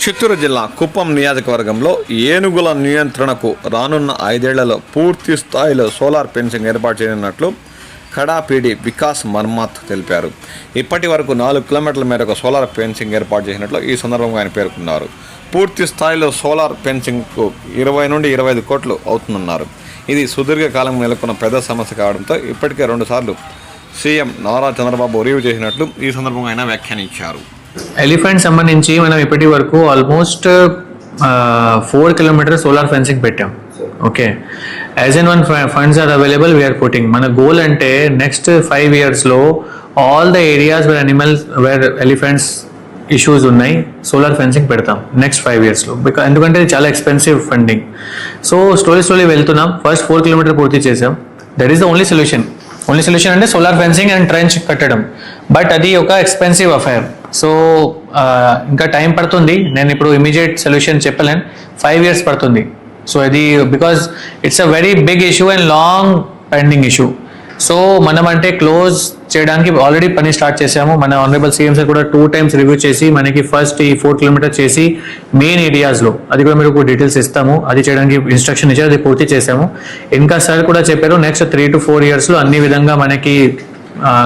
చిత్తూరు జిల్లా కుప్పం నియోజకవర్గంలో ఏనుగుల నియంత్రణకు రానున్న 5 ఏళ్లలో పూర్తి స్థాయిలో సోలార్ ఫెన్సింగ్ ఏర్పాటు చేయనున్నట్లు కడా పీడీ వికాస్ మర్మాత్ తెలిపారు. ఇప్పటి వరకు 4 కిలోమీటర్ల మేరకు సోలార్ ఫెన్సింగ్ ఏర్పాటు చేసినట్లు ఈ సందర్భంగా ఆయన పేర్కొన్నారు. పూర్తి స్థాయిలో సోలార్ ఫెన్సింగ్కు 20 నుండి 25 కోట్లు అవుతుందన్నారు. ఇది సుదీర్ఘకాలం నెలకొన్న పెద్ద సమస్య కావడంతో ఇప్పటికే 2 సార్లు సీఎం నారా చంద్రబాబు రివ్యూ చేసినట్లు ఈ సందర్భంగా ఆయన వ్యాఖ్యానించారు. ఎలిఫెంట్ సంబంధించి మనం ఇప్పటి వరకు ఆల్మోస్ట్ 4 కిలోమీటర్ సోలార్ ఫెన్సింగ్ పెట్టాం. Okay, as and when funds are available we are putting. మన గోల్ అంటే నెక్స్ట్ 5 ఇయర్స్లో all the areas where elephants issues ఉన్నాయి సోలార్ ఫెన్సింగ్ పెడతాం నెక్స్ట్ 5 ఇయర్స్లో. ఎందుకంటే ఇది చాలా ఎక్స్పెన్సివ్ ఫండింగ్. సో స్లోలీ వెళ్తున్నాం. ఫస్ట్ 4 కిలోమీటర్ పూర్తి చేసాం. That is the only solution అంటే సోలార్ ఫెన్సింగ్ అండ్ ట్రెంచ్ కట్టడం. బట్ అది ఒక ఎక్స్పెన్సివ్ అఫైర్. సో ఇంకా టైం పడుతుంది. నేను ఇప్పుడు ఇమీడియట్ సొల్యూషన్ చెప్పలేను. 5 ఇయర్స్ పడుతుంది. సో ఇది because it's a very big issue and long pending issue. So మనం అంటే క్లోజ్ చేయడానికి ఆల్రెడీ పని స్టార్ట్ చేసాము. మన ఆనరబుల్ సీఎం సార్ కూడా 2 times రివ్యూ చేసి మనకి ఫస్ట్ ఈ 4 కిలోమీటర్ చేసి మెయిన్ ఏరియాస్లో అది కూడా మీరు డీటెయిల్స్ ఇస్తాము. అది చేయడానికి ఇన్స్ట్రక్షన్ ఇచ్చారు, అది పూర్తి చేసాము. ఇంకా సార్ కూడా చెప్పారు నెక్స్ట్ 3 to 4 ఇయర్స్లో అన్ని విధంగా మనకి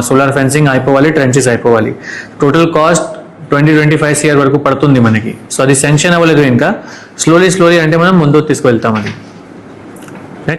సోలార్ ఫెన్సింగ్ అయిపోవాలి, ట్రెంచెస్ అయిపోవాలి. టోటల్ కాస్ట్ 20-25 CR వరకు పడుతుంది మనకి. సో అది శాంక్షన్ అవ్వలేదు. ఇంకా స్లోలీ అంటే మనం ముందుకు తీసుకువెళ్తాం అది.